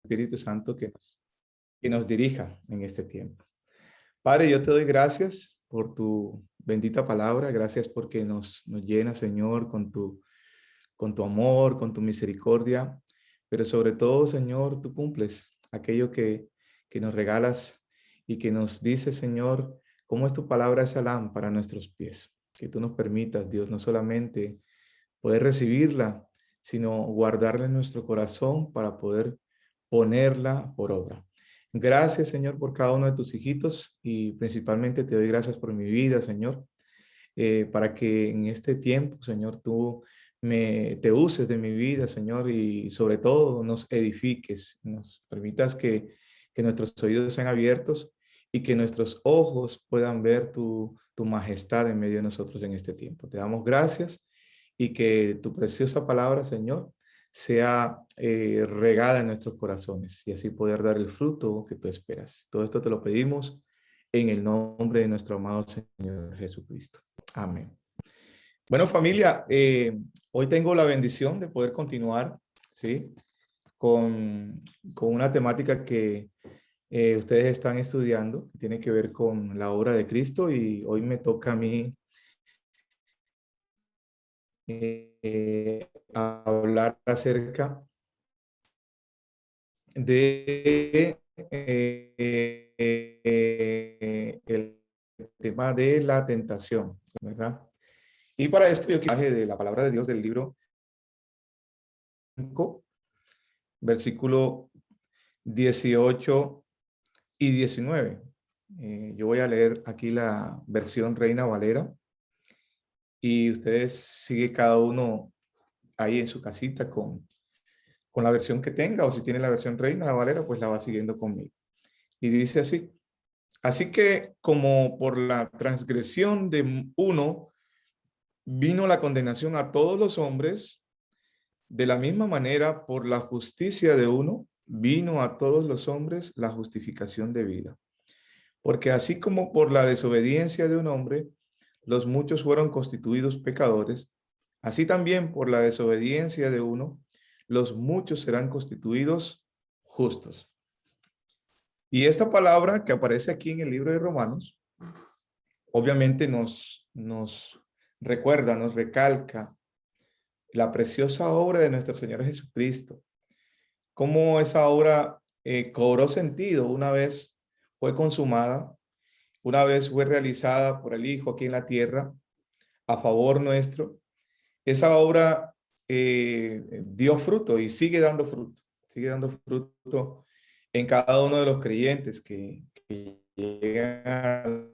Espíritu Santo que nos dirija en este tiempo. Padre, yo te doy gracias por tu bendita palabra. Gracias porque nos llena, Señor, con tu amor, con tu misericordia. Pero sobre todo, Señor, tú cumples aquello que nos regalas y que nos dice, Señor, cómo es tu palabra esa lámpara a nuestros pies. Que tú nos permitas, Dios, no solamente poder recibirla, sino guardarla en nuestro corazón para poder ponerla por obra. Gracias, Señor, por cada uno de tus hijitos y principalmente te doy gracias por mi vida, Señor, para que en este tiempo, Señor, tú te uses de mi vida, Señor, y sobre todo nos edifiques, nos permitas que nuestros oídos sean abiertos y que nuestros ojos puedan ver tu majestad en medio de nosotros en este tiempo. Te damos gracias y que tu preciosa palabra, Señor, sea regada en nuestros corazones y así poder dar el fruto que tú esperas. Todo esto te lo pedimos en el nombre de nuestro amado Señor Jesucristo. Amén. Bueno, familia, hoy tengo la bendición de poder continuar, ¿sí? Con una temática que ustedes están estudiando, que tiene que ver con la obra de Cristo y hoy me toca a mí hablar acerca de el tema de la tentación, ¿verdad? Y para esto yo quiero de la palabra de Dios del libro 5, versículo 18 y 19. Yo voy a leer aquí la versión Reina Valera y ustedes siguen cada uno ahí en su casita con la versión que tenga, o si tiene la versión Reina Valera, pues la va siguiendo conmigo. Y dice así: así que como por la transgresión de uno vino la condenación a todos los hombres, de la misma manera por la justicia de uno vino a todos los hombres la justificación de vida. Porque así como por la desobediencia de un hombre los muchos fueron constituidos pecadores, así también por la desobediencia de uno los muchos serán constituidos justos. Y esta palabra que aparece aquí en el libro de Romanos, obviamente nos recuerda, nos recalca la preciosa obra de nuestro Señor Jesucristo, cómo esa obra cobró sentido una vez fue consumada, una vez fue realizada por el Hijo aquí en la tierra, a favor nuestro. Esa obra dio fruto y sigue dando fruto en cada uno de los creyentes que llegan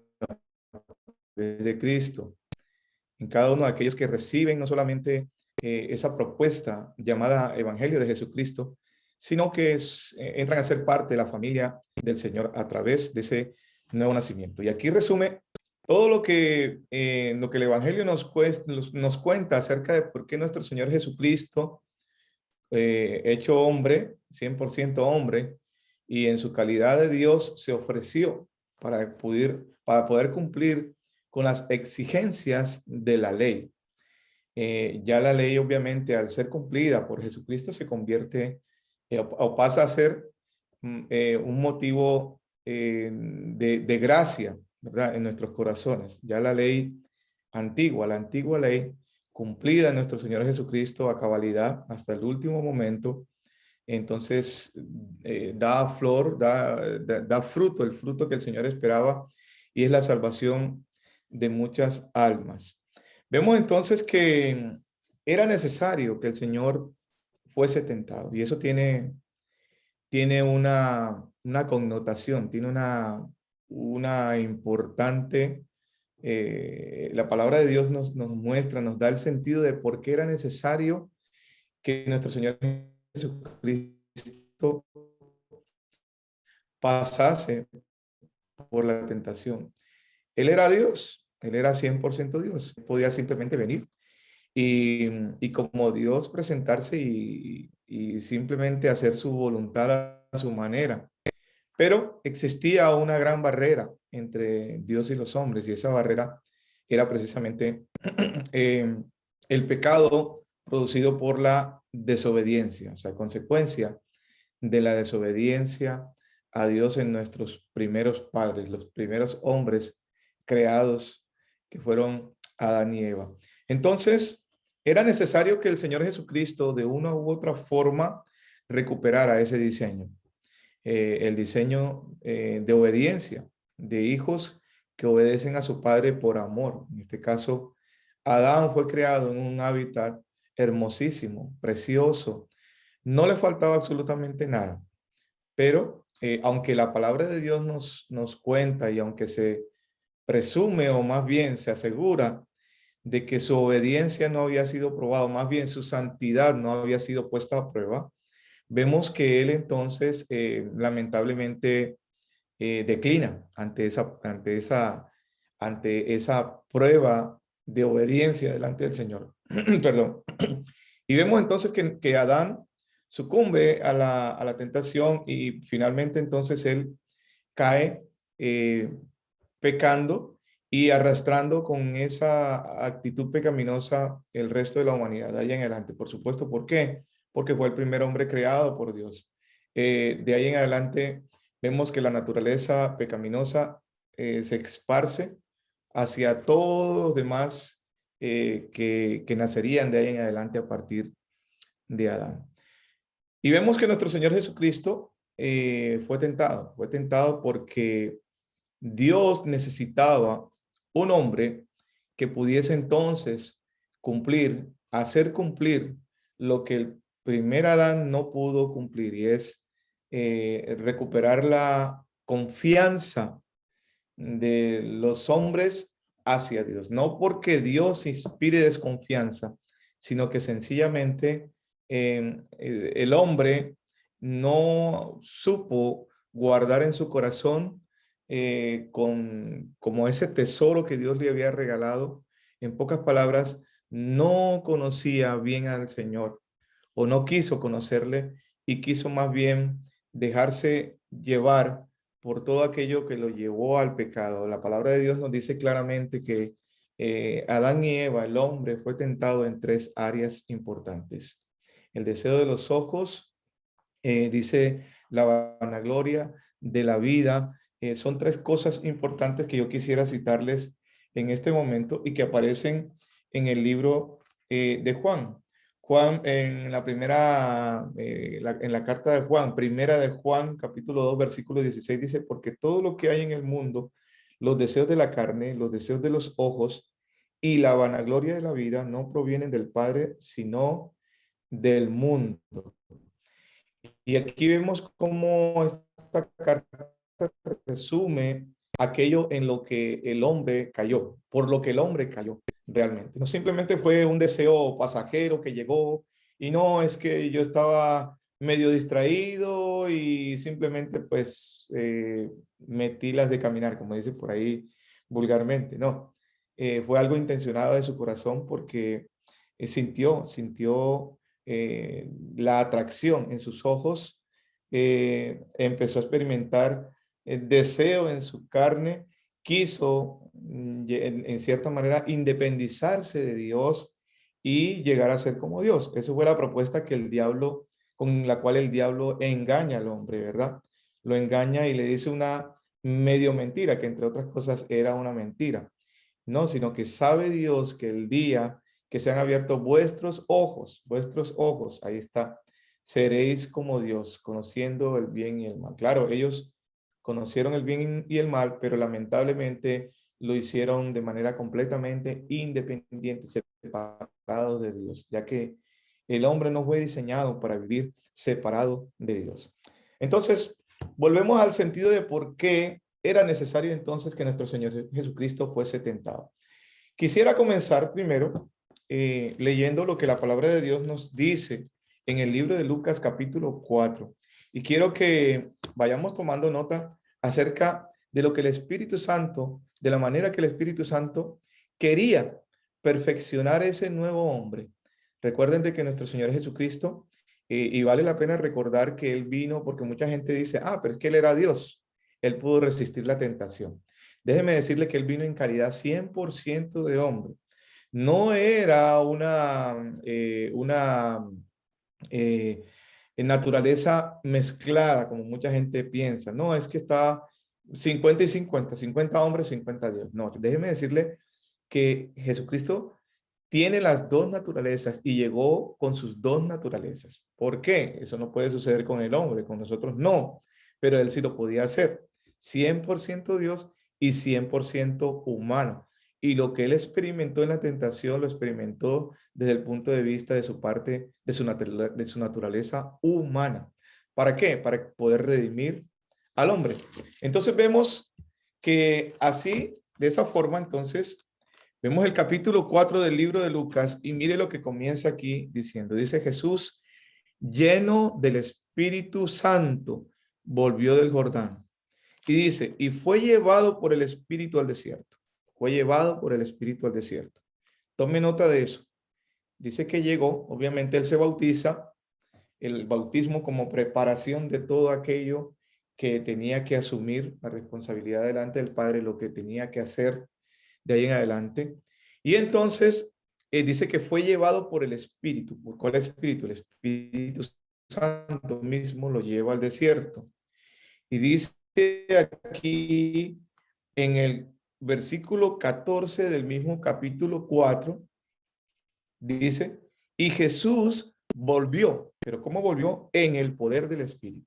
desde Cristo, en cada uno de aquellos que reciben no solamente esa propuesta llamada Evangelio de Jesucristo, sino que entran a ser parte de la familia del Señor a través de ese nuevo nacimiento. Y aquí resume todo lo que el Evangelio nos cuenta acerca de por qué nuestro Señor Jesucristo, hecho hombre, 100% hombre, y en su calidad de Dios se ofreció para poder cumplir con las exigencias de la ley. Ya la ley, obviamente, al ser cumplida por Jesucristo, se convierte o pasa a ser un motivo de gracia, ¿verdad? En nuestros corazones. Ya la ley antigua, la antigua ley, cumplida en nuestro Señor Jesucristo a cabalidad hasta el último momento, entonces da flor, da fruto, el fruto que el Señor esperaba, y es la salvación de muchas almas. Vemos entonces que era necesario que el Señor fuese tentado, y eso tiene una connotación, tiene una importante, la palabra de Dios nos muestra, nos da el sentido de por qué era necesario que nuestro Señor Jesucristo pasase por la tentación. Él era Dios, él era 100% Dios, podía simplemente venir y como Dios presentarse y simplemente hacer su voluntad a su manera. Pero existía una gran barrera entre Dios y los hombres, y esa barrera era precisamente eh, el pecado producido por la desobediencia, o sea, consecuencia de la desobediencia a Dios en nuestros primeros padres, los primeros hombres creados que fueron Adán y Eva. Entonces, era necesario que el Señor Jesucristo de una u otra forma recuperara ese diseño, el diseño de obediencia, de hijos que obedecen a su padre por amor. En este caso, Adán fue creado en un hábitat hermosísimo, precioso. No le faltaba absolutamente nada, pero aunque la palabra de Dios nos cuenta y aunque se presume o más bien se asegura de que su obediencia no había sido probada, más bien su santidad no había sido puesta a prueba, vemos que él entonces lamentablemente declina ante esa prueba de obediencia delante del Señor. Perdón. Y vemos entonces que Adán sucumbe a la tentación y finalmente entonces él cae pecando y arrastrando con esa actitud pecaminosa el resto de la humanidad de ahí en adelante. Por supuesto, ¿por qué? Porque fue el primer hombre creado por Dios. De ahí en adelante vemos que la naturaleza pecaminosa se esparce hacia todos los demás que nacerían de ahí en adelante a partir de Adán. Y vemos que nuestro Señor Jesucristo fue tentado porque Dios necesitaba un hombre que pudiese entonces hacer cumplir lo que el primer Adán no pudo cumplir, y es recuperar la confianza de los hombres hacia Dios. No porque Dios inspire desconfianza, sino que sencillamente el hombre no supo guardar en su corazón como ese tesoro que Dios le había regalado. En pocas palabras, no conocía bien al Señor o no quiso conocerle y quiso más bien dejarse llevar por todo aquello que lo llevó al pecado. La palabra de Dios nos dice claramente que Adán y Eva, el hombre, fue tentado en tres áreas importantes. El deseo de los ojos, dice la vanagloria de la vida. Son tres cosas importantes que yo quisiera citarles en este momento y que aparecen en el libro de Juan. Juan, en la primera, en la carta de Juan, primera de Juan, capítulo 2, versículo 16, dice, porque todo lo que hay en el mundo, los deseos de la carne, los deseos de los ojos y la vanagloria de la vida no provienen del Padre, sino del mundo. Y aquí vemos cómo esta carta resume aquello en lo que el hombre cayó, por lo que el hombre cayó realmente. No simplemente fue un deseo pasajero que llegó y no es que yo estaba medio distraído y simplemente pues metí las de caminar, como dice por ahí vulgarmente. No, fue algo intencionado de su corazón porque sintió la atracción en sus ojos, empezó a experimentar el deseo en su carne, quiso en cierta manera independizarse de Dios y llegar a ser como Dios. Esa fue la propuesta que el diablo, con la cual el diablo engaña al hombre, ¿verdad? Lo engaña y le dice una medio mentira, que entre otras cosas era una mentira. No, sino que sabe Dios que el día que se han abierto vuestros ojos, ahí está, seréis como Dios, conociendo el bien y el mal. Claro, ellos conocieron el bien y el mal, pero lamentablemente lo hicieron de manera completamente independiente, separados de Dios, ya que el hombre no fue diseñado para vivir separado de Dios. Entonces, volvemos al sentido de por qué era necesario entonces que nuestro Señor Jesucristo fuese tentado. Quisiera comenzar primero leyendo lo que la palabra de Dios nos dice en el libro de Lucas capítulo 4. Y quiero que vayamos tomando nota acerca de lo que el Espíritu Santo, de la manera que el Espíritu Santo quería perfeccionar ese nuevo hombre. Recuerden de que nuestro Señor Jesucristo, y vale la pena recordar que Él vino porque mucha gente dice, pero es que Él era Dios. Él pudo resistir la tentación. Déjeme decirle que Él vino en calidad 100% de hombre. No era una eh, en naturaleza mezclada, como mucha gente piensa. No, es que está 50 y 50, 50 hombres, 50 Dios. No, déjeme decirle que Jesucristo tiene las dos naturalezas y llegó con sus dos naturalezas. ¿Por qué? Eso no puede suceder con el hombre, con nosotros no, pero él sí lo podía hacer. 100% Dios y 100% humano. Y lo que él experimentó en la tentación lo experimentó desde el punto de vista de su parte, de su naturaleza humana. ¿Para qué? Para poder redimir al hombre. Entonces vemos que así, de esa forma, entonces, vemos el capítulo 4 del libro de Lucas y mire lo que comienza aquí diciendo. Dice Jesús, lleno del Espíritu Santo, volvió del Jordán. Y dice, y fue llevado por el Espíritu al desierto. Fue llevado por el Espíritu al desierto. Tome nota de eso. Dice que llegó, obviamente él se bautiza, el bautismo como preparación de todo aquello que tenía que asumir, la responsabilidad delante del Padre, lo que tenía que hacer de ahí en adelante. Y entonces dice que fue llevado por el Espíritu. ¿Por cuál Espíritu? El Espíritu Santo mismo lo lleva al desierto. Y dice aquí en el versículo 14 del mismo capítulo 4, dice, y Jesús volvió. ¿Pero cómo volvió? En el poder del Espíritu.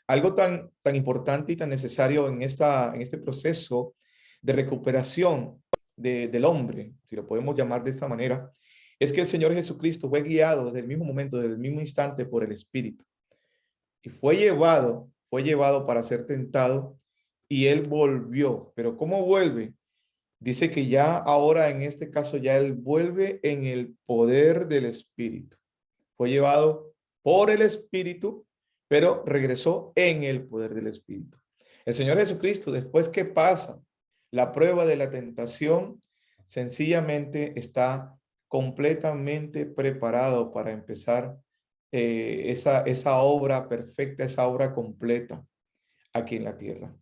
Algo tan importante y tan necesario en este proceso de recuperación del hombre, si lo podemos llamar de esta manera, es que el Señor Jesucristo fue guiado desde el mismo momento, desde el mismo instante por el Espíritu. Y fue llevado para ser tentado y él volvió. Pero ¿cómo vuelve? Dice que ya ahora en este caso ya él vuelve en el poder del Espíritu. Fue llevado por el Espíritu, pero regresó en el poder del Espíritu. El Señor Jesucristo, después que pasa la prueba de la tentación, sencillamente está completamente preparado para empezar esa obra perfecta, esa obra completa aquí en la tierra.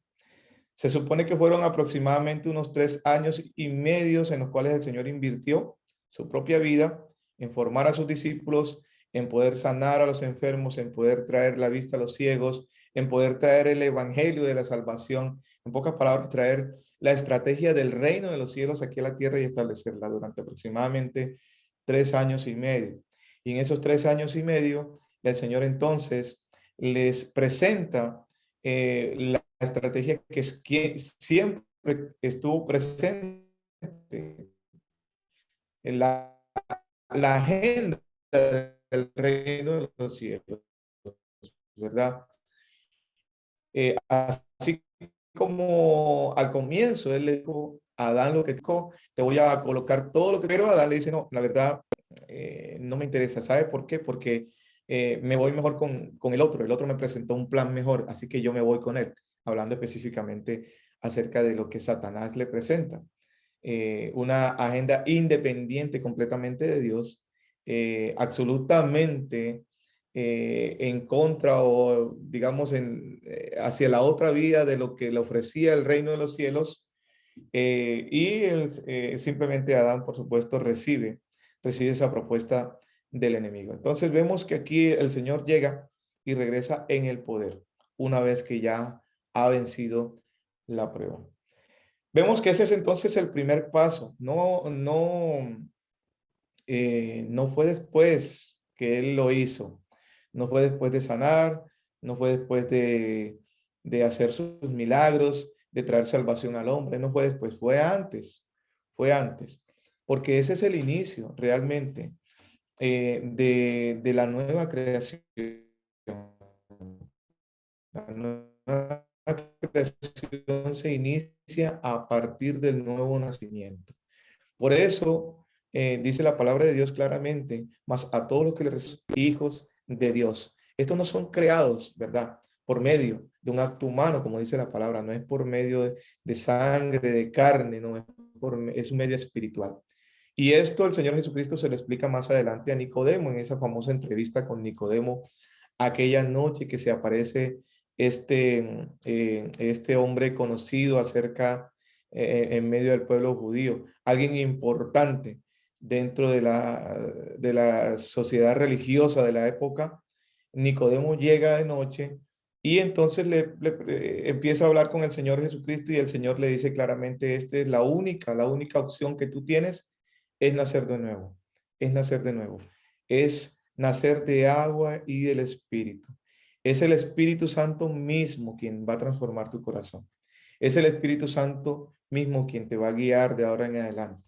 Se supone que fueron aproximadamente unos 3 años y medio en los cuales el Señor invirtió su propia vida en formar a sus discípulos, en poder sanar a los enfermos, en poder traer la vista a los ciegos, en poder traer el evangelio de la salvación, en pocas palabras, traer la estrategia del reino de los cielos aquí a la tierra y establecerla durante aproximadamente 3 años y medio. Y en esos 3 años y medio, el Señor entonces les presenta la estrategia que es que siempre estuvo presente en la agenda del reino de los cielos, ¿verdad? Así como al comienzo él le dijo a Adán lo que dijo, te voy a colocar todo lo que quiero. Adán le dice, no, la verdad, no me interesa. ¿Sabe por qué? Porque me voy mejor con el otro me presentó un plan mejor, así que yo me voy con él, hablando específicamente acerca de lo que Satanás le presenta. Una agenda independiente completamente de Dios, absolutamente en contra o digamos hacia la otra vía de lo que le ofrecía el reino de los cielos. Simplemente Adán, por supuesto, recibe esa propuesta del enemigo. Entonces vemos que aquí el Señor llega y regresa en el poder una vez que ya ha vencido la prueba. Vemos que ese es entonces el primer paso. No fue después que él lo hizo. No fue después de sanar, no fue después de hacer sus milagros, de traer salvación al hombre, no fue después, fue antes, porque ese es el inicio realmente de la nueva creación. La nueva creación se inicia a partir del nuevo nacimiento. Por eso dice la palabra de Dios claramente, mas a todos los que le reciben hijos de Dios. Estos no son creados, ¿verdad? Por medio de un acto humano, como dice la palabra, no es por medio de sangre, de carne, no es un medio espiritual. Y esto el Señor Jesucristo se lo explica más adelante a Nicodemo, en esa famosa entrevista con Nicodemo, aquella noche que se aparece este hombre conocido en medio del pueblo judío, alguien importante dentro de la sociedad religiosa de la época, Nicodemo llega de noche y entonces empieza a hablar con el Señor Jesucristo y el Señor le dice claramente, esta es la única opción que tú tienes es nacer de nuevo, es nacer de nuevo, es nacer de agua y del Espíritu. Es el Espíritu Santo mismo quien va a transformar tu corazón. Es el Espíritu Santo mismo quien te va a guiar de ahora en adelante.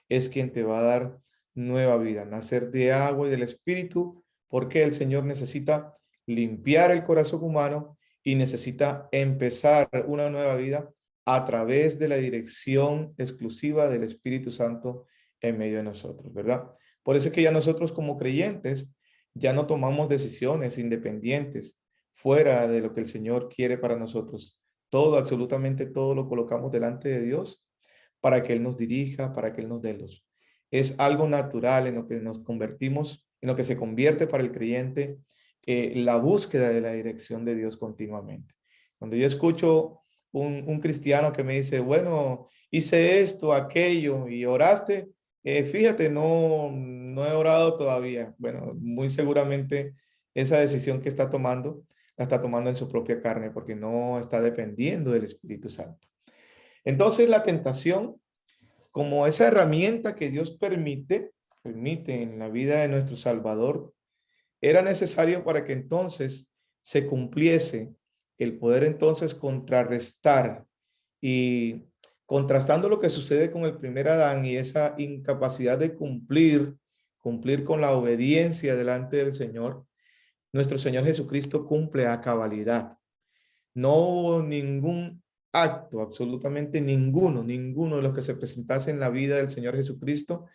Es quien te va a dar nueva vida, nacer de agua y del Espíritu, porque el Señor necesita limpiar el corazón humano y necesita empezar una nueva vida a través de la dirección exclusiva del Espíritu Santo en medio de nosotros, ¿verdad? Por eso es que ya nosotros como creyentes ya no tomamos decisiones independientes fuera de lo que el Señor quiere para nosotros. Todo, absolutamente todo lo colocamos delante de Dios para que Él nos dirija, para que Él nos dé luz. Es algo natural en lo que nos convertimos, en lo que se convierte para el creyente la búsqueda de la dirección de Dios continuamente. Cuando yo escucho un cristiano que me dice, bueno, hice esto, aquello y oraste, fíjate, no he orado todavía. Bueno, muy seguramente esa decisión que está tomando, la está tomando en su propia carne porque no está dependiendo del Espíritu Santo. Entonces la tentación, como esa herramienta que Dios permite en la vida de nuestro Salvador, era necesario para que entonces se cumpliese el poder entonces contrarrestar y contrastando lo que sucede con el primer Adán y esa incapacidad de cumplir con la obediencia delante del Señor, nuestro Señor Jesucristo cumple a cabalidad. No hubo ningún acto, absolutamente ninguno de los que se presentase en la vida del Señor Jesucristo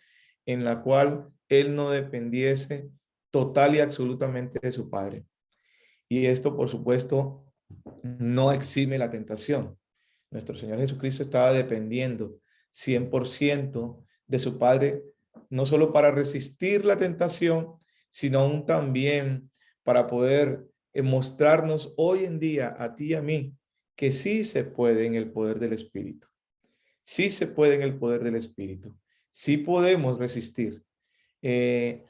en la cual Él no dependiese total y absolutamente de su Padre. Y esto, por supuesto, no exime la tentación. Nuestro Señor Jesucristo estaba dependiendo 100% de su Padre, no solo para resistir la tentación, sino aún también para poder mostrarnos hoy en día a ti y a mí que sí se puede en el poder del Espíritu. Sí se puede en el poder del Espíritu. Sí podemos resistir. Eh,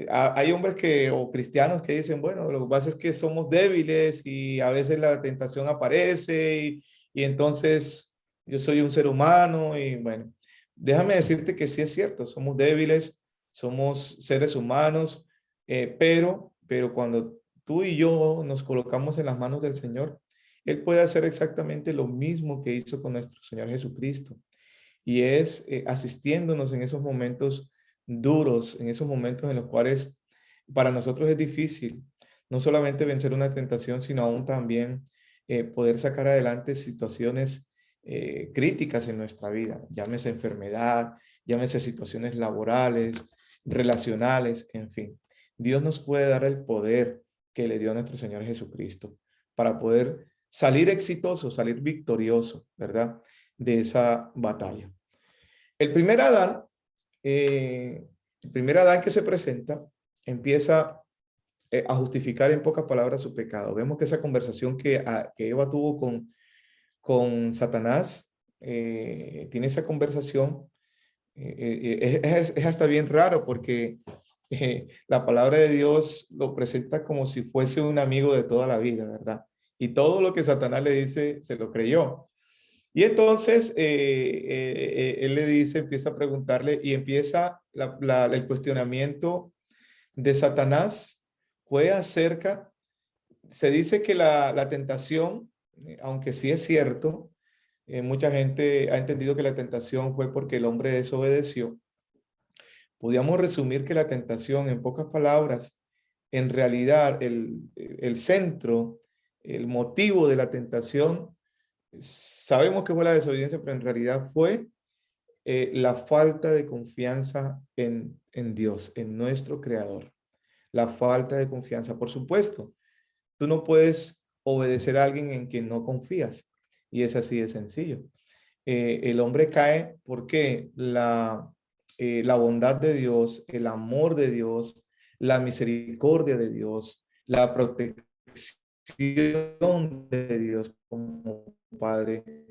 Hay hombres o cristianos que dicen, bueno, lo que pasa es que somos débiles y a veces la tentación aparece y entonces yo soy un ser humano y bueno, déjame decirte que sí es cierto, somos débiles, somos seres humanos, pero cuando tú y yo nos colocamos en las manos del Señor, Él puede hacer exactamente lo mismo que hizo con nuestro Señor Jesucristo y es asistiéndonos en esos momentos duros, en esos momentos en los cuales para nosotros es difícil no solamente vencer una tentación, sino aún también poder sacar adelante situaciones críticas en nuestra vida, llámese enfermedad, llámese situaciones laborales, relacionales, en fin. Dios nos puede dar el poder que le dio a nuestro Señor Jesucristo para poder salir exitoso, salir victorioso, ¿verdad? De esa batalla. El primer Adán, el primer Adán que se presenta, empieza a justificar en pocas palabras su pecado. Vemos que esa conversación que Eva tuvo con Satanás, tiene esa conversación, es hasta bien raro porque la palabra de Dios lo presenta como si fuese un amigo de toda la vida, ¿verdad? Y todo lo que Satanás le dice, se lo creyó. Y entonces él le dice, empieza a preguntarle y empieza el cuestionamiento de Satanás fue acerca, se dice que la tentación, aunque sí es cierto, mucha gente ha entendido que la tentación fue porque el hombre desobedeció. Podríamos resumir que la tentación, en pocas palabras, en realidad el centro, el motivo de la tentación, sabemos que fue la desobediencia, pero en realidad fue la falta de confianza en Dios, en nuestro Creador. La falta de confianza, por supuesto. Tú no puedes obedecer a alguien en quien no confías. Y es así de sencillo. El hombre cae porque la bondad de Dios, el amor de Dios, la misericordia de Dios, la protección de Dios como Padre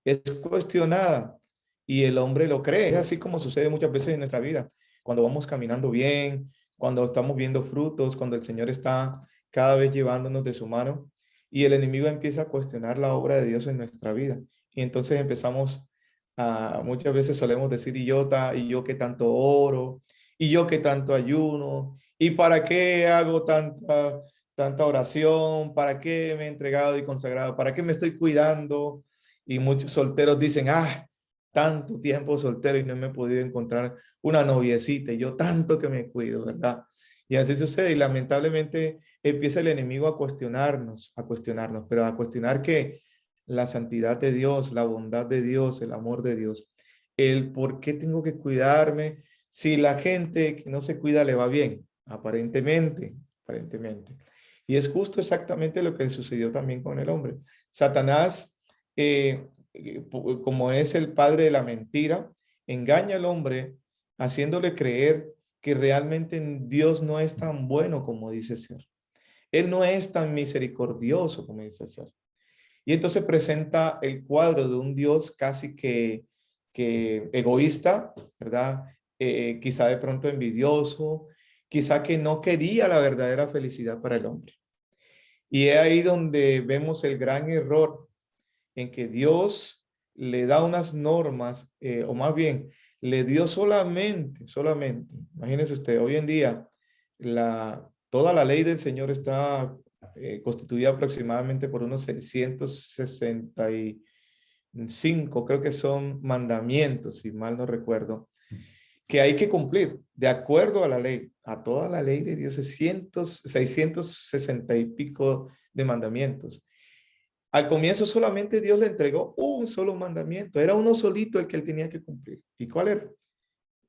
es cuestionada y el hombre lo cree. Es así como sucede muchas veces en nuestra vida. Cuando vamos caminando bien, cuando estamos viendo frutos, cuando el Señor está cada vez llevándonos de su mano y el enemigo empieza a cuestionar la obra de Dios en nuestra vida. Y entonces empezamos a, muchas veces solemos decir, y yo que tanto oro, y yo que tanto ayuno, y para qué hago tanta oración, para qué me he entregado y consagrado, para qué me estoy cuidando. Y muchos solteros dicen, tanto tiempo soltero y no me he podido encontrar una noviecita, y yo tanto que me cuido, ¿verdad? Y así sucede, y lamentablemente empieza el enemigo a cuestionarnos, pero a cuestionar que la santidad de Dios, la bondad de Dios, el amor de Dios, el por qué tengo que cuidarme si la gente que no se cuida le va bien, aparentemente. Y es justo exactamente lo que sucedió también con el hombre. Satanás, como es el padre de la mentira, engaña al hombre haciéndole creer que realmente Dios no es tan bueno como dice ser. Él no es tan misericordioso como dice ser. Y entonces presenta el cuadro de un Dios casi que egoísta, ¿verdad? Quizá de pronto envidioso, quizá que no quería la verdadera felicidad para el hombre. Y es ahí donde vemos el gran error en que Dios le da unas normas, o más bien, le dio solamente, imagínese usted, hoy en día, toda la ley del Señor está constituida aproximadamente por unos 665, creo que son mandamientos, si mal no recuerdo, que hay que cumplir de acuerdo a la ley, a toda la ley de Dios, 660 y pico de mandamientos. Al comienzo solamente Dios le entregó un solo mandamiento, era uno solito el que él tenía que cumplir. ¿Y cuál era?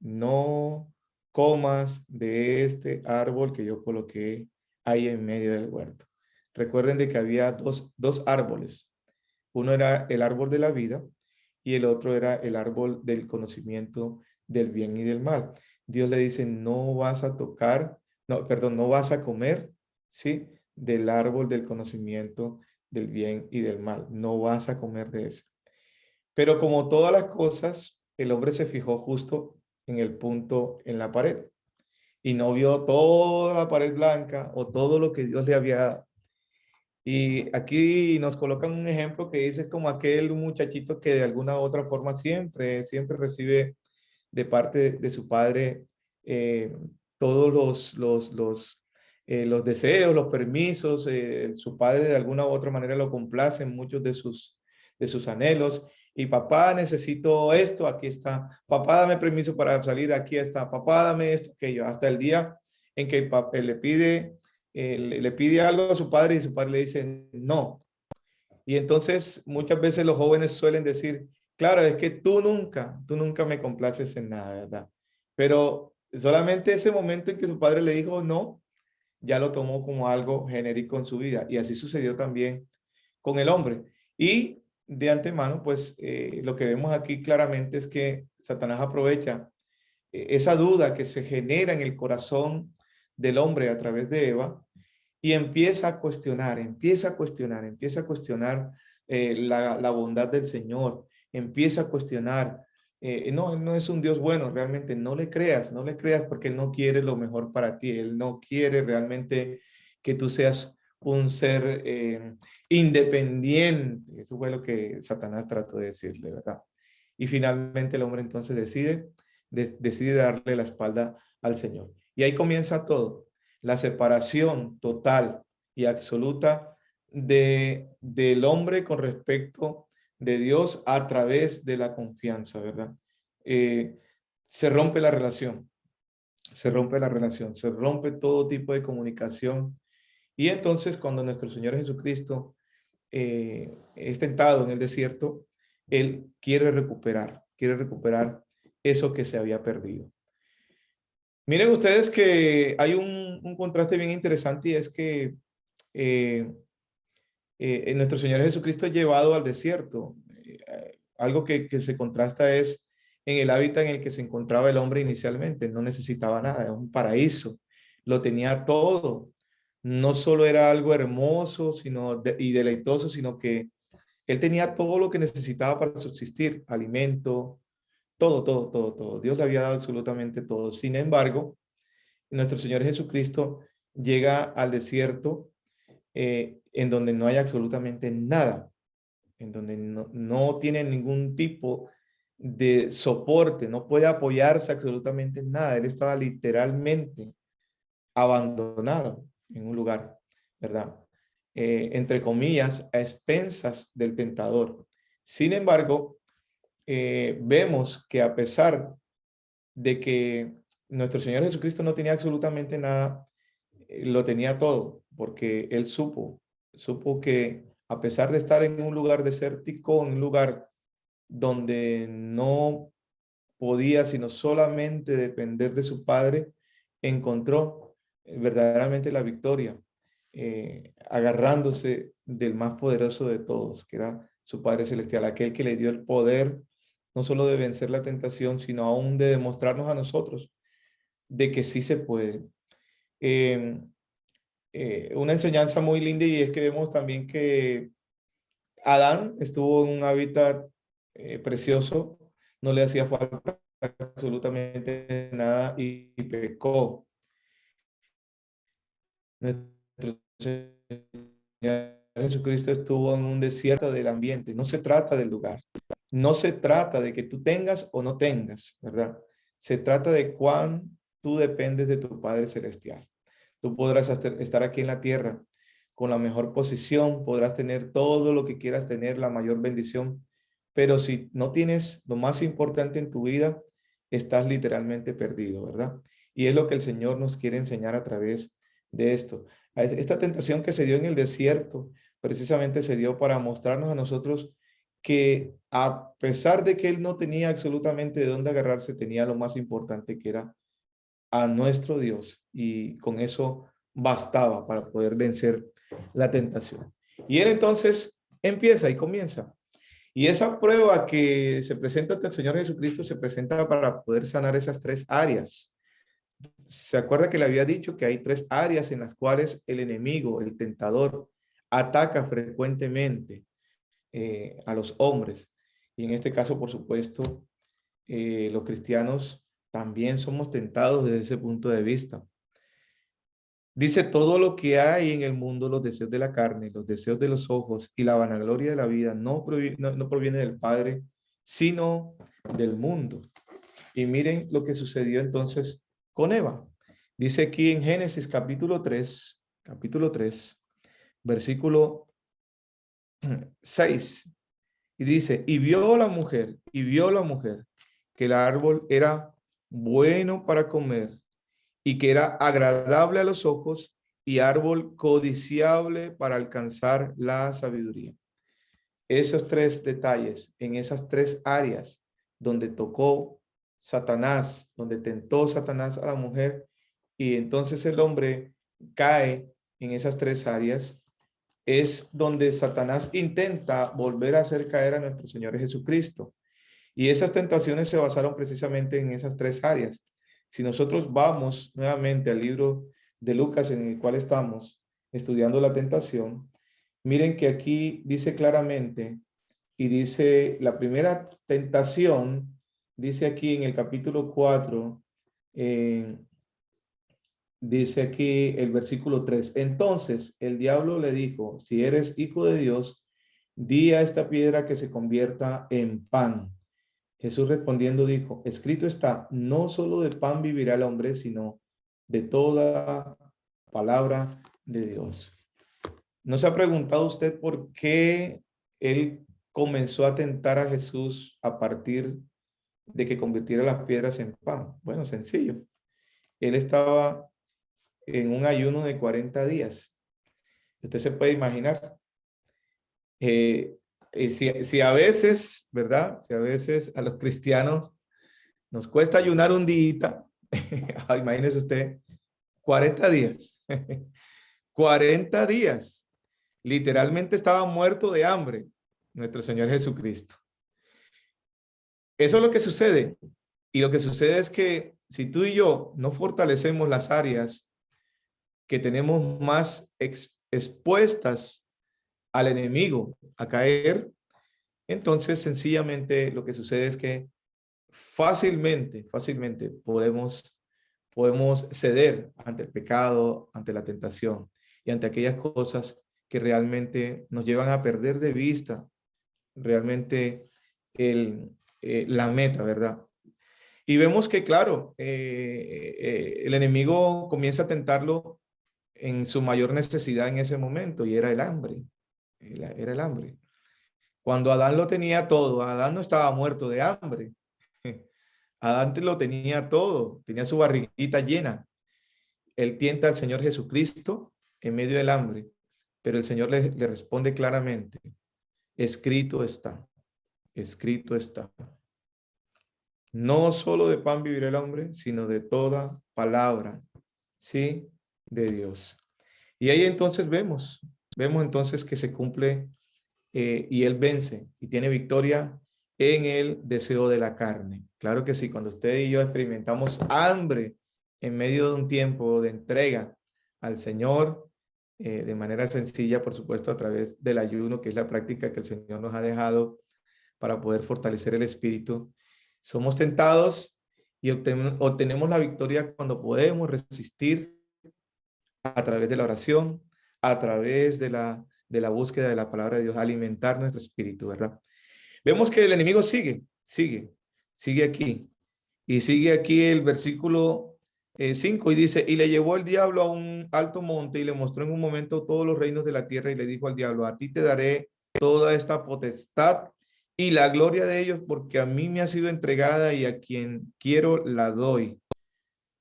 No comas de este árbol que yo coloqué ahí en medio del huerto. Recuerden de que había dos árboles. Uno era el árbol de la vida y el otro era el árbol del conocimiento del bien y del mal. Dios le dice, no vas a tocar, no, perdón, no vas a comer, ¿sí? Del árbol del conocimiento del bien y del mal. No vas a comer de eso. Pero como todas las cosas, el hombre se fijó justo en el punto en la pared y no vio toda la pared blanca o todo lo que Dios le había dado. Y aquí nos colocan un ejemplo que dice es como aquel muchachito que de alguna u otra forma siempre recibe de parte de su padre eh, todos los deseos, los permisos. Su padre de alguna u otra manera lo complace en muchos de sus anhelos. Y papá, necesito esto, aquí está. Papá, dame permiso para salir, aquí está. Papá, dame esto, aquello. Hasta el día en que el papá le pide algo a su padre y su padre le dice no. Y entonces muchas veces los jóvenes suelen decir, claro, es que tú nunca me complaces en nada, ¿verdad? Pero solamente ese momento en que su padre le dijo no, ya lo tomó como algo genérico en su vida. Y así sucedió también con el hombre. Y de antemano, pues lo que vemos aquí claramente es que Satanás aprovecha esa duda que se genera en el corazón del hombre a través de Eva y empieza a cuestionar la bondad del Señor, empieza a cuestionar, no, Él no es un Dios bueno, realmente no le creas porque Él no quiere lo mejor para ti, Él no quiere realmente que tú seas un ser independiente. Eso fue lo que Satanás trató de decirle, ¿verdad? Y finalmente el hombre entonces decide darle la espalda al Señor. Y ahí comienza todo, la separación total y absoluta del hombre con respecto de Dios a través de la confianza, ¿verdad? Eh, se rompe la relación, se rompe todo tipo de comunicación. Y entonces cuando nuestro Señor Jesucristo es tentado en el desierto, Él quiere recuperar eso que se había perdido. Miren ustedes que hay un contraste bien interesante y es que eh, nuestro Señor Jesucristo es llevado al desierto. Algo que se contrasta es en el hábitat en el que se encontraba el hombre inicialmente. No necesitaba nada, era un paraíso, lo tenía todo. No solo era algo hermoso y deleitoso, sino que él tenía todo lo que necesitaba para subsistir, alimento, todo. Dios le había dado absolutamente todo. Sin embargo, nuestro Señor Jesucristo llega al desierto en donde no hay absolutamente nada, en donde no tiene ningún tipo de soporte, no puede apoyarse absolutamente en nada. Él estaba literalmente abandonado en un lugar, ¿verdad? Entre comillas, a expensas del tentador. Sin embargo, vemos que a pesar de que nuestro Señor Jesucristo no tenía absolutamente nada, lo tenía todo, porque Él supo que a pesar de estar en un lugar desértico, en un lugar donde no podía sino solamente depender de su Padre, encontró verdaderamente la victoria, agarrándose del más poderoso de todos, que era su Padre Celestial, aquel que le dio el poder no solo de vencer la tentación, sino aún de demostrarnos a nosotros de que sí se puede. Eh, una enseñanza muy linda, y es que vemos también que Adán estuvo en un hábitat precioso, no le hacía falta absolutamente nada y pecó. Nuestro Señor Jesucristo estuvo en un desierto del ambiente. No se trata del lugar. No se trata de que tú tengas o no tengas, ¿verdad? Se trata de cuán tú dependes de tu Padre Celestial. Tú podrás estar aquí en la tierra con la mejor posición, podrás tener todo lo que quieras tener, la mayor bendición, pero si no tienes lo más importante en tu vida, estás literalmente perdido, ¿verdad? Y es lo que el Señor nos quiere enseñar a través de esto. Esta tentación que se dio en el desierto, precisamente se dio para mostrarnos a nosotros que a pesar de que él no tenía absolutamente de dónde agarrarse, tenía lo más importante, que era a nuestro Dios, y con eso bastaba para poder vencer la tentación. Y él entonces empieza y comienza. Y esa prueba que se presenta ante el Señor Jesucristo se presenta para poder sanar esas tres áreas. ¿Se acuerda que le había dicho que hay tres áreas en las cuales el enemigo, el tentador, ataca frecuentemente a los hombres? Y en este caso, por supuesto, los cristianos también somos tentados desde ese punto de vista. Dice: todo lo que hay en el mundo, los deseos de la carne, los deseos de los ojos y la vanagloria de la vida, no proviene del Padre, sino del mundo. Y miren lo que sucedió entonces con Eva. Dice aquí en Génesis capítulo 3, versículo 6. Y dice: y vio la mujer que el árbol era bueno para comer y que era agradable a los ojos y árbol codiciable para alcanzar la sabiduría. Esos tres detalles, en esas tres áreas donde tocó Satanás, donde tentó Satanás a la mujer, y entonces el hombre cae en esas tres áreas, es donde Satanás intenta volver a hacer caer a nuestro Señor Jesucristo. Y esas tentaciones se basaron precisamente en esas tres áreas. Si nosotros vamos nuevamente al libro de Lucas, en el cual estamos estudiando la tentación, miren que aquí dice claramente, y dice la primera tentación, dice aquí en el capítulo 4, dice aquí el versículo 3: entonces el diablo le dijo: si eres hijo de Dios, di a esta piedra que se convierta en pan. Jesús respondiendo dijo: escrito está, no solo de pan vivirá el hombre, sino de toda palabra de Dios. ¿No se ha preguntado usted por qué él comenzó a tentar a Jesús a partir de que convirtiera las piedras en pan? Bueno, sencillo. Él estaba en un ayuno de 40 días. Usted se puede imaginar. Si a veces, ¿verdad? Si a veces a los cristianos nos cuesta ayunar un día, imagínese usted, 40 días. 40 días. Literalmente estaba muerto de hambre nuestro Señor Jesucristo. Eso es lo que sucede. Y lo que sucede es que si tú y yo no fortalecemos las áreas que tenemos más expuestas al enemigo a caer, entonces sencillamente lo que sucede es que fácilmente podemos podemos ceder ante el pecado, ante la tentación y ante aquellas cosas que realmente nos llevan a perder de vista realmente la meta, ¿verdad? Y vemos que, claro, el enemigo comienza a tentarlo en su mayor necesidad en ese momento, y era el hambre. Era el hambre. Cuando Adán lo tenía todo, Adán no estaba muerto de hambre. Adán lo tenía todo, tenía su barriguita llena. Él tienta al Señor Jesucristo en medio del hambre, pero el Señor le responde claramente, escrito está, escrito está. No solo de pan vivirá el hombre, sino de toda palabra, ¿sí? De Dios. Y ahí entonces vemos entonces que se cumple y él vence y tiene victoria en el deseo de la carne. Claro que sí, cuando usted y yo experimentamos hambre en medio de un tiempo de entrega al Señor, de manera sencilla, por supuesto, a través del ayuno, que es la práctica que el Señor nos ha dejado para poder fortalecer el espíritu, somos tentados y obtenemos la victoria cuando podemos resistir a través de la oración, a través de la búsqueda de la palabra de Dios, alimentar nuestro espíritu, ¿verdad? Vemos que el enemigo sigue aquí. Y sigue aquí el versículo 5 y dice, y le llevó el diablo a un alto monte y le mostró en un momento todos los reinos de la tierra y le dijo al diablo, a ti te daré toda esta potestad y la gloria de ellos porque a mí me ha sido entregada y a quien quiero la doy.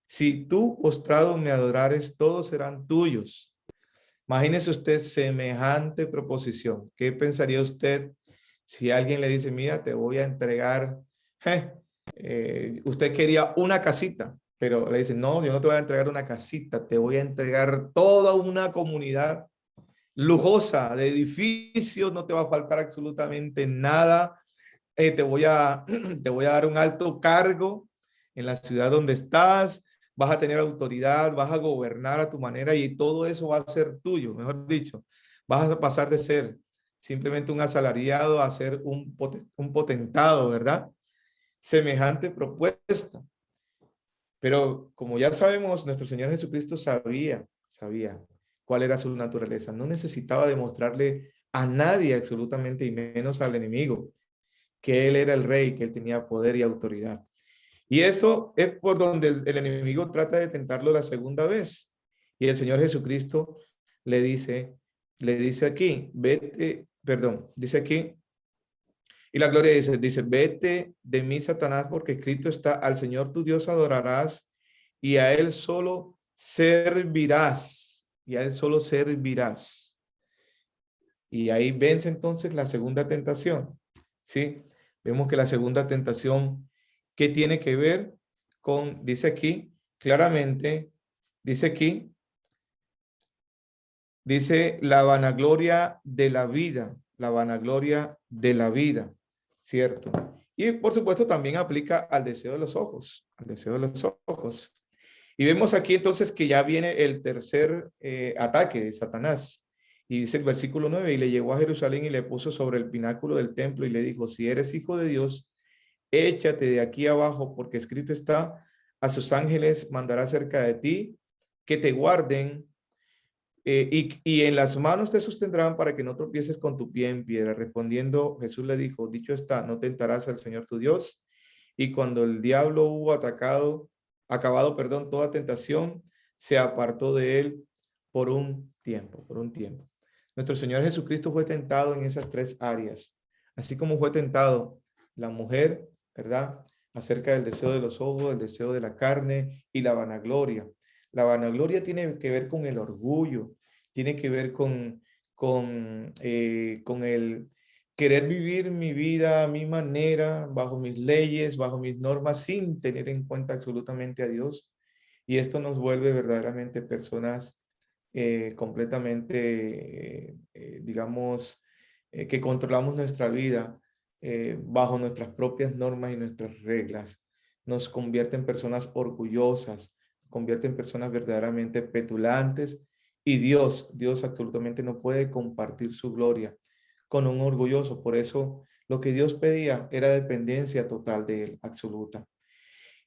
Si tú postrado me adorares, todos serán tuyos. Imagínese usted semejante proposición. ¿Qué pensaría usted si alguien le dice, mira, te voy a entregar, usted quería una casita, pero le dice, no, yo no te voy a entregar una casita, te voy a entregar toda una comunidad lujosa de edificios, no te va a faltar absolutamente nada, te voy a dar un alto cargo en la ciudad donde estás, vas a tener autoridad, vas a gobernar a tu manera y todo eso va a ser tuyo, mejor dicho, vas a pasar de ser simplemente un asalariado a ser un potentado, ¿verdad? Semejante propuesta. Pero como ya sabemos, nuestro Señor Jesucristo sabía cuál era su naturaleza. No necesitaba demostrarle a nadie absolutamente, y menos al enemigo, que Él era el rey, que Él tenía poder y autoridad. Y eso es por donde el enemigo trata de tentarlo la segunda vez. Y el Señor Jesucristo le dice aquí, vete, perdón, dice aquí, y la gloria dice, vete de mí, Satanás, porque escrito está, al Señor tu Dios adorarás y a Él solo servirás. Y a Él solo servirás. Y ahí vence entonces la segunda tentación. ¿Sí? Vemos que la segunda tentación, ¿qué tiene que ver con, dice aquí, claramente, dice aquí, dice la vanagloria de la vida, la vanagloria de la vida, ¿cierto? Y por supuesto también aplica al deseo de los ojos, al deseo de los ojos. Y vemos aquí entonces que ya viene el tercer ataque de Satanás. Y dice el versículo 9, y le llevó a Jerusalén y le puso sobre el pináculo del templo y le dijo, si eres hijo de Dios, échate de aquí abajo, porque escrito está, a sus ángeles mandará cerca de ti, que te guarden, y en las manos te sostendrán para que no tropieces con tu pie en piedra. Respondiendo, Jesús le dijo, dicho está, no tentarás al Señor tu Dios. Y cuando el diablo hubo acabado, perdón, toda tentación, se apartó de él por un tiempo, por un tiempo. Nuestro Señor Jesucristo fue tentado en esas tres áreas, así como fue tentado la mujer, ¿verdad? Acerca del deseo de los ojos, el deseo de la carne y la vanagloria. La vanagloria tiene que ver con el orgullo, tiene que ver con el querer vivir mi vida a mi manera, bajo mis leyes, bajo mis normas, sin tener en cuenta absolutamente a Dios. Y esto nos vuelve verdaderamente personas completamente, digamos, que controlamos nuestra vida bajo nuestras propias normas y nuestras reglas. Nos convierte en personas orgullosas, convierte en personas verdaderamente petulantes y Dios absolutamente no puede compartir su gloria con un orgulloso. Por eso lo que Dios pedía era dependencia total de él, absoluta.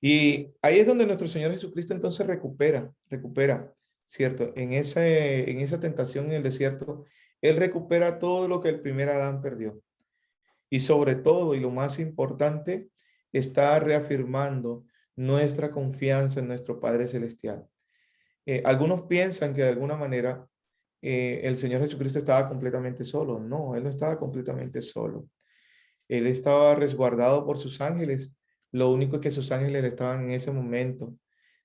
Y ahí es donde nuestro Señor Jesucristo entonces recupera, ¿cierto? En esa tentación en el desierto, Él recupera todo lo que el primer Adán perdió. Y sobre todo, y lo más importante, está reafirmando nuestra confianza en nuestro Padre Celestial. Algunos piensan que de alguna manera el Señor Jesucristo estaba completamente solo. No, Él no estaba completamente solo. Él estaba resguardado por sus ángeles. Lo único es que sus ángeles le estaban en ese momento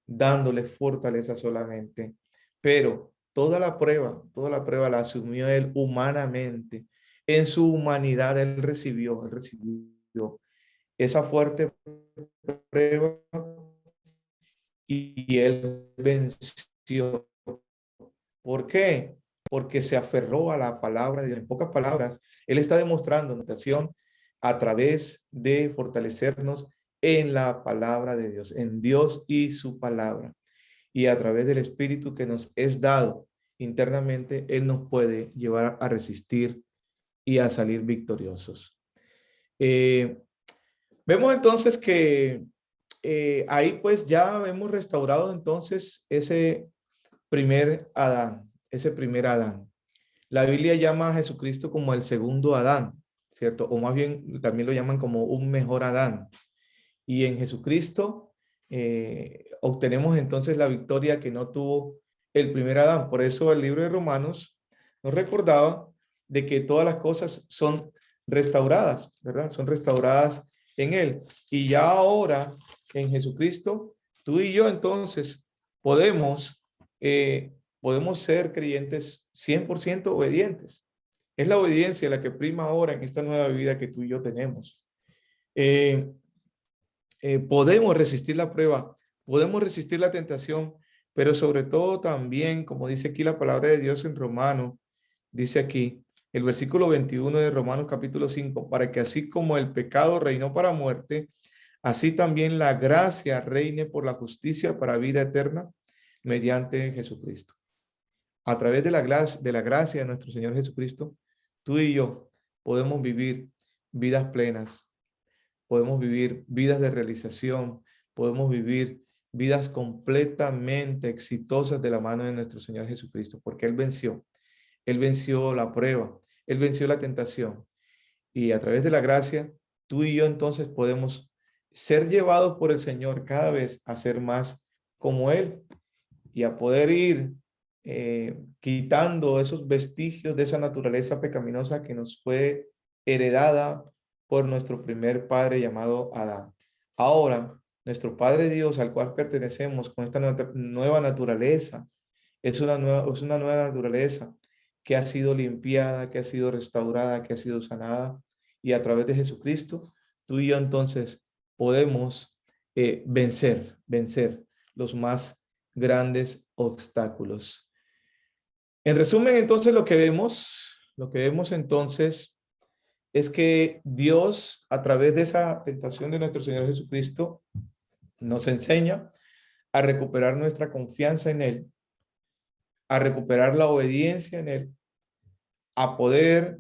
dándole fortaleza solamente. Pero toda la prueba la asumió él humanamente. En su humanidad él recibió esa fuerte prueba y él venció. ¿Por qué? Porque se aferró a la palabra de Dios. En pocas palabras, él está demostrando notación a través de fortalecernos en la palabra de Dios, en Dios y su palabra. Y a través del Espíritu que nos es dado internamente, Él nos puede llevar a resistir y a salir victoriosos. Eh, Vemos entonces que ahí pues ya hemos restaurado entonces ese primer Adán. La Biblia llama a Jesucristo como el segundo Adán, ¿cierto? O más bien también lo llaman como un mejor Adán. Y en Jesucristo obtenemos entonces la victoria que no tuvo el primer Adán. Por eso el libro de Romanos nos recordaba de que todas las cosas son restauradas, ¿verdad? Son restauradas en Él. Y ya ahora en Jesucristo, tú y yo entonces podemos, podemos ser creyentes 100% obedientes. Es la obediencia la que prima ahora en esta nueva vida que tú y yo tenemos. Eh, Podemos resistir la prueba, podemos resistir la tentación, pero sobre todo también, como dice aquí la palabra de Dios en Romanos, dice aquí el versículo 21 de Romanos capítulo 5, para que así como el pecado reinó para muerte, así también la gracia reine por la justicia para vida eterna mediante Jesucristo. A través de la gracia de nuestro Señor Jesucristo, tú y yo podemos vivir vidas plenas, podemos vivir vidas de realización, podemos vivir vidas completamente exitosas de la mano de nuestro Señor Jesucristo, porque Él venció la prueba, Él venció la tentación. Y a través de la gracia, tú y yo entonces podemos ser llevados por el Señor cada vez a ser más como Él y a poder ir quitando esos vestigios de esa naturaleza pecaminosa que nos fue heredada por nuestro primer padre llamado Adán. Ahora, nuestro Padre Dios al cual pertenecemos con esta nueva naturaleza, es una nueva naturaleza que ha sido limpiada, que ha sido restaurada, que ha sido sanada. Y a través de Jesucristo, tú y yo entonces podemos vencer los más grandes obstáculos. En resumen, entonces lo que vemos entonces es que Dios, a través de esa tentación de nuestro Señor Jesucristo, nos enseña a recuperar nuestra confianza en Él, a recuperar la obediencia en Él, a poder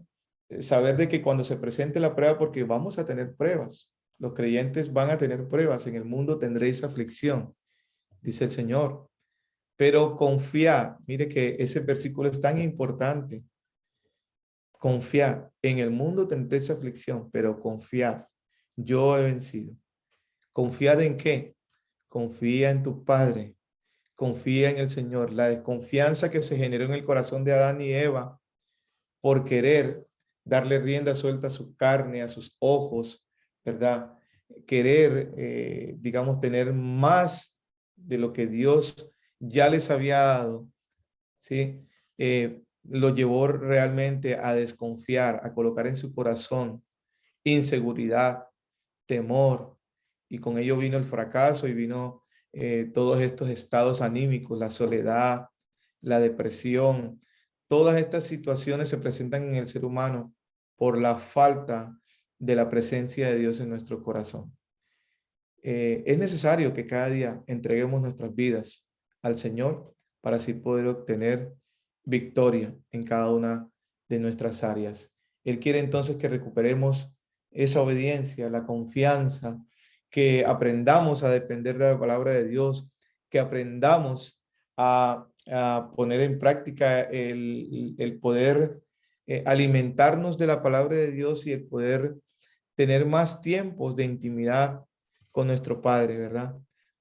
saber de que cuando se presente la prueba, porque vamos a tener pruebas, los creyentes van a tener pruebas, en el mundo tendréis aflicción, dice el Señor. Pero confiar, mire que ese versículo es tan importante. Confiar, en el mundo tendréis aflicción, pero confiad, yo he vencido. ¿Confiad en qué? Confía en tu Padre, confía en el Señor. La desconfianza que se generó en el corazón de Adán y Eva por querer darle rienda suelta a su carne, a sus ojos, ¿verdad? Querer, digamos, tener más de lo que Dios ya les había dado, ¿sí? Lo llevó realmente a desconfiar, a colocar en su corazón inseguridad, temor, y con ello vino el fracaso y vino todos estos estados anímicos, la soledad, la depresión. Todas estas situaciones se presentan en el ser humano por la falta de la presencia de Dios en nuestro corazón. Es necesario que cada día entreguemos nuestras vidas al Señor para así poder obtener victoria en cada una de nuestras áreas. Él quiere entonces que recuperemos esa obediencia, la confianza que aprendamos a depender de la palabra de Dios, que aprendamos a poner en práctica el poder alimentarnos de la palabra de Dios y el poder tener más tiempos de intimidad con nuestro Padre, ¿verdad?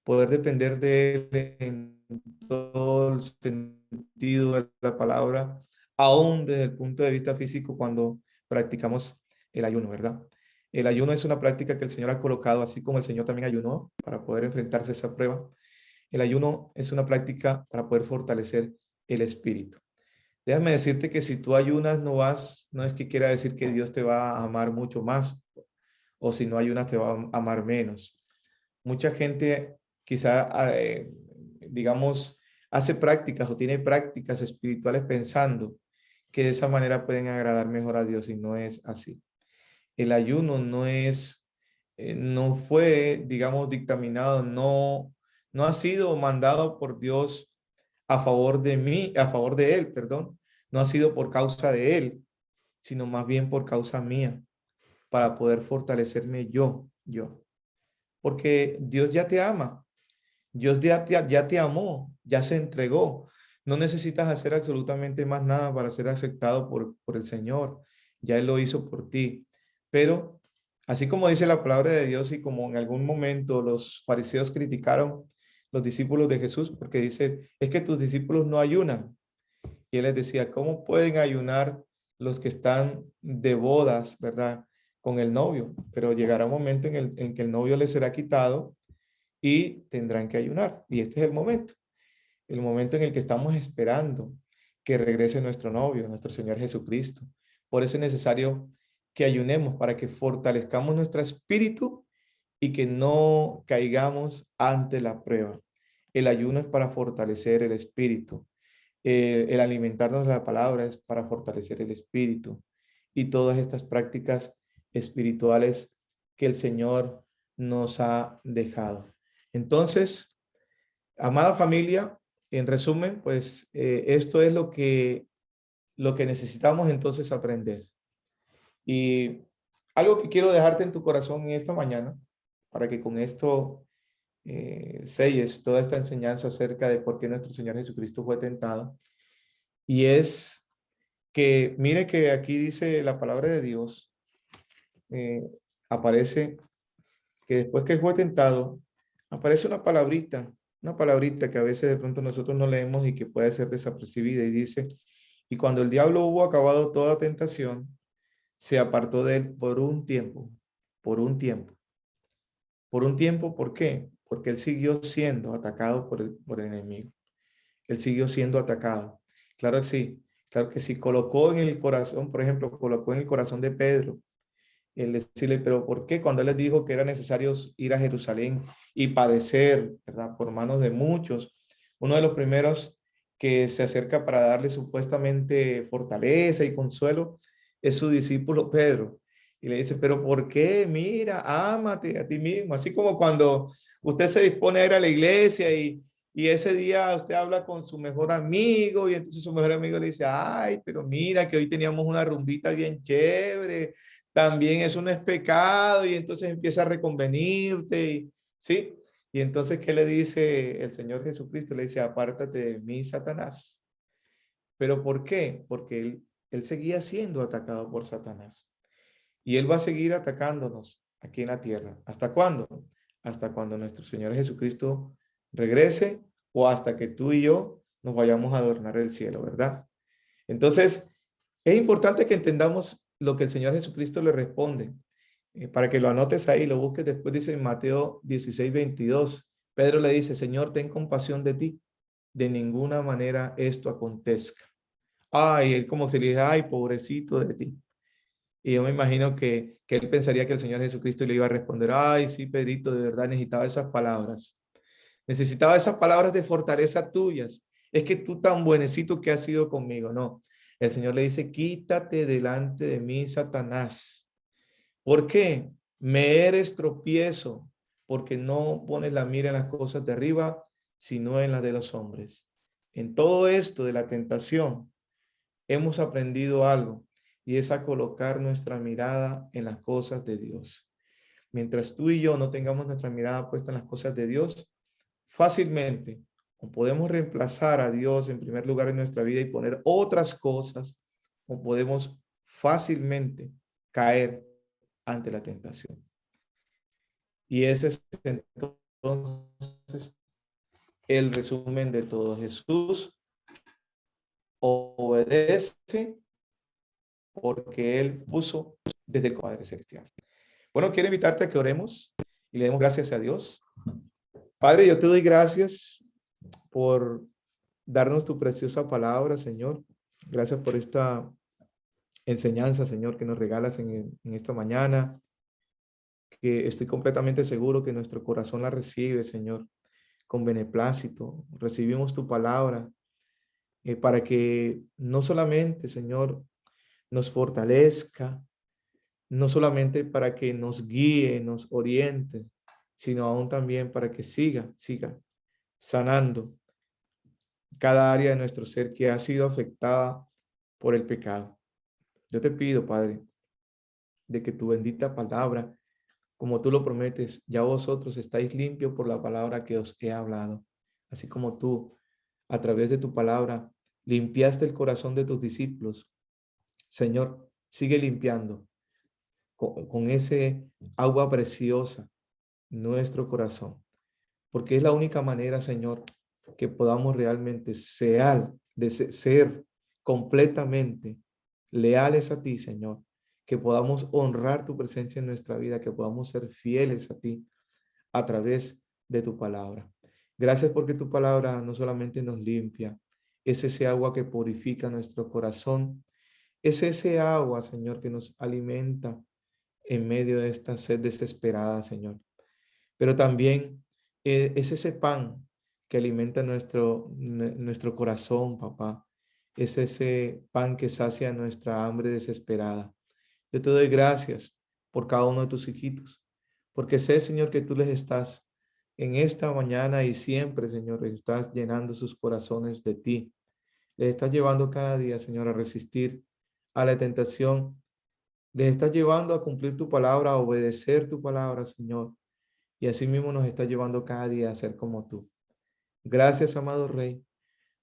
Poder depender de Él en todo el sentido de la palabra, aún desde el punto de vista físico cuando practicamos el ayuno, ¿verdad? El ayuno es una práctica que el Señor ha colocado, así como el Señor también ayunó para poder enfrentarse a esa prueba. El ayuno es una práctica para poder fortalecer el espíritu. Déjame decirte que si tú ayunas no no es que quiera decir que Dios te va a amar mucho más, o si no ayunas te va a amar menos. Mucha gente quizá, digamos, hace prácticas o tiene prácticas espirituales pensando que de esa manera pueden agradar mejor a Dios y no es así. El ayuno no fue, digamos, dictaminado, no ha sido mandado por Dios a favor de mí, a favor de él, perdón. No ha sido por causa de él, sino más bien por causa mía, para poder fortalecerme yo. Porque Dios ya te ama, Dios ya te amó, ya se entregó. No necesitas hacer absolutamente más nada para ser aceptado por el Señor. Ya Él lo hizo por ti. Pero así como dice la palabra de Dios y como en algún momento los fariseos criticaron los discípulos de Jesús porque dice, es que tus discípulos no ayunan. Y Él les decía, ¿cómo pueden ayunar los que están de bodas, verdad? Con el novio. Pero llegará un momento en que el novio les será quitado y tendrán que ayunar. Y este es el momento en el que estamos esperando que regrese nuestro novio, nuestro Señor Jesucristo. Por eso es necesario que ayunemos para que fortalezcamos nuestro espíritu y que no caigamos ante la prueba. El ayuno es para fortalecer el espíritu. El alimentarnos de la palabra es para fortalecer el espíritu. Y todas estas prácticas espirituales que el Señor nos ha dejado. Entonces, amada familia, en resumen, pues esto es lo que necesitamos entonces aprender. Y algo que quiero dejarte en tu corazón en esta mañana, para que con esto selles toda esta enseñanza acerca de por qué nuestro Señor Jesucristo fue tentado, y es que mire que aquí dice la palabra de Dios, eh, aparece que después que fue tentado, aparece una palabrita que a veces de pronto nosotros no leemos y que puede ser desapercibida y dice, y cuando el diablo hubo acabado toda tentación, se apartó de él por un tiempo, por un tiempo, por un tiempo, ¿por qué? Porque él siguió siendo atacado por el enemigo. Él siguió siendo atacado. Claro que sí, colocó en el corazón, por ejemplo, colocó en el corazón de Pedro el decirle, pero ¿por qué? Cuando él les dijo que era necesario ir a Jerusalén y padecer, ¿verdad? Por manos de muchos. Uno de los primeros que se acerca para darle supuestamente fortaleza y consuelo es su discípulo Pedro. Y le dice, pero ¿por qué? Mira, ámate a ti mismo. Así como cuando usted se dispone a ir a la iglesia y ese día usted habla con su mejor amigo y entonces su mejor amigo le dice, ay, pero mira que hoy teníamos una rumbita bien chévere, también eso no es pecado y entonces empieza a reconvenirte, ¿sí? Y entonces, ¿qué le dice el Señor Jesucristo? Le dice, apártate de mí, Satanás. ¿Pero por qué? Porque él seguía siendo atacado por Satanás. Y él va a seguir atacándonos aquí en la tierra. ¿Hasta cuándo? Hasta cuando nuestro Señor Jesucristo regrese o hasta que tú y yo nos vayamos a adornar el cielo, ¿verdad? Entonces, es importante que entendamos lo que el Señor Jesucristo le responde. Para que lo anotes ahí, lo busques después, dice en Mateo 16:22. Pedro le dice, Señor, ten compasión de ti. De ninguna manera esto acontezca. Ay, él como se le dice, ay, pobrecito de ti. Y yo me imagino que él pensaría que el Señor Jesucristo le iba a responder, ay, sí, Pedrito, de verdad necesitaba esas palabras. Necesitaba esas palabras de fortaleza tuyas. Es que tú tan buenecito que has sido conmigo. No, el Señor le dice, quítate delante de mí, Satanás. ¿Por qué? Me eres tropiezo, porque no pones la mira en las cosas de arriba, sino en las de los hombres. En todo esto de la tentación, hemos aprendido algo, y es a colocar nuestra mirada en las cosas de Dios. Mientras tú y yo no tengamos nuestra mirada puesta en las cosas de Dios, fácilmente o podemos reemplazar a Dios en primer lugar en nuestra vida y poner otras cosas, o podemos fácilmente caer ante la tentación. Y ese es entonces el resumen de todo. Jesús obedece porque Él puso desde el Padre Celestial. Bueno, quiero invitarte a que oremos y le demos gracias a Dios. Padre, yo te doy gracias por darnos tu preciosa palabra, Señor. Gracias por esta enseñanza, Señor, que nos regalas en esta mañana, que estoy completamente seguro que nuestro corazón la recibe, Señor, con beneplácito. Recibimos tu palabra para que no solamente, Señor, nos fortalezca, no solamente para que nos guíe, nos oriente, sino aún también para que siga sanando cada área de nuestro ser que ha sido afectada por el pecado. Yo te pido, Padre, de que tu bendita palabra, como tú lo prometes, ya vosotros estáis limpios por la palabra que os he hablado, así como tú, a través de tu palabra, limpiaste el corazón de tus discípulos. Señor, sigue limpiando con ese agua preciosa nuestro corazón, porque es la única manera, Señor, que podamos realmente ser completamente leales a ti, Señor, que podamos honrar tu presencia en nuestra vida, que podamos ser fieles a ti a través de tu palabra. Gracias porque tu palabra no solamente nos limpia, es ese agua que purifica nuestro corazón, es ese agua, Señor, que nos alimenta en medio de esta sed desesperada, Señor. Pero también es ese pan que alimenta nuestro corazón, papá. Es ese pan que sacia nuestra hambre desesperada. Yo te doy gracias por cada uno de tus hijitos, porque sé, Señor, que tú les estás en esta mañana y siempre, Señor, les estás llenando sus corazones de ti. Les estás llevando cada día, Señor, a resistir a la tentación. Les estás llevando a cumplir tu palabra, a obedecer tu palabra, Señor. Y así mismo nos está llevando cada día a ser como tú. Gracias, amado Rey,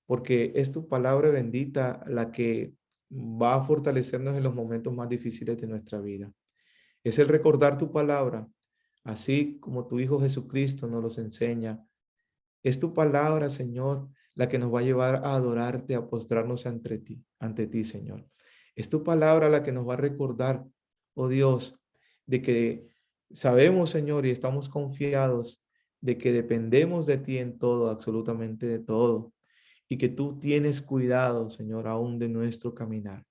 porque es tu palabra bendita la que va a fortalecernos en los momentos más difíciles de nuestra vida. Es el recordar tu palabra, así como tu Hijo Jesucristo nos los enseña. Es tu palabra, Señor, la que nos va a llevar a adorarte, a postrarnos ante ti, Señor. Es tu palabra la que nos va a recordar, oh Dios, de que sabemos, Señor, y estamos confiados de que dependemos de ti en todo, absolutamente de todo, y que tú tienes cuidado, Señor, aún de nuestro caminar.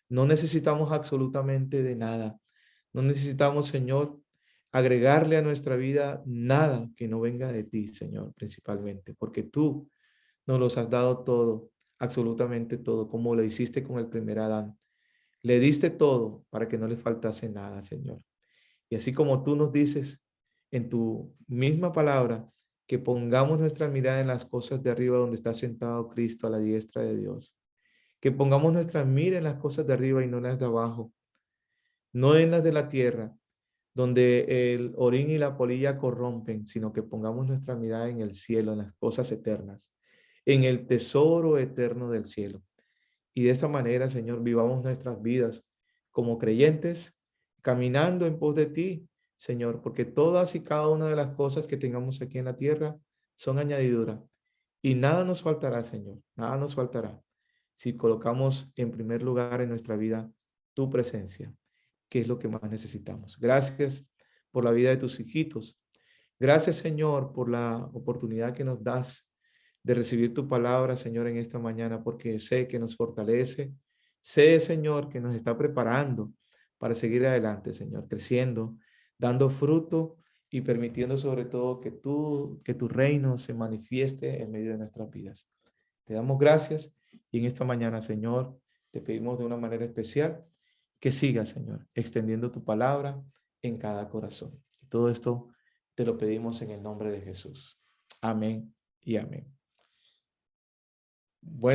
No necesitamos absolutamente de nada. No necesitamos, Señor, agregarle a nuestra vida nada que no venga de ti, Señor, principalmente, porque tú nos los has dado todo, absolutamente todo, como lo hiciste con el primer Adán. Le diste todo para que no le faltase nada, Señor. Y así como tú nos dices en tu misma palabra que pongamos nuestra mirada en las cosas de arriba donde está sentado Cristo a la diestra de Dios, que pongamos nuestra mira en las cosas de arriba y no en las de abajo, no en las de la tierra, donde el orín y la polilla corrompen, sino que pongamos nuestra mirada en el cielo, en las cosas eternas, en el tesoro eterno del cielo. Y de esa manera, Señor, vivamos nuestras vidas como creyentes, caminando en pos de ti, Señor, porque todas y cada una de las cosas que tengamos aquí en la tierra son añadidura. Y nada nos faltará, Señor, nada nos faltará si colocamos en primer lugar en nuestra vida tu presencia, que es lo que más necesitamos. Gracias por la vida de tus hijitos. Gracias, Señor, por la oportunidad que nos das de recibir tu palabra, Señor, en esta mañana, porque sé que nos fortalece. Sé, Señor, que nos está preparando para seguir adelante, Señor, creciendo, dando fruto y permitiendo sobre todo que tu reino se manifieste en medio de nuestras vidas. Te damos gracias y en esta mañana, Señor, te pedimos de una manera especial que sigas, Señor, extendiendo tu palabra en cada corazón. Y todo esto te lo pedimos en el nombre de Jesús. Amén y amén. Bueno.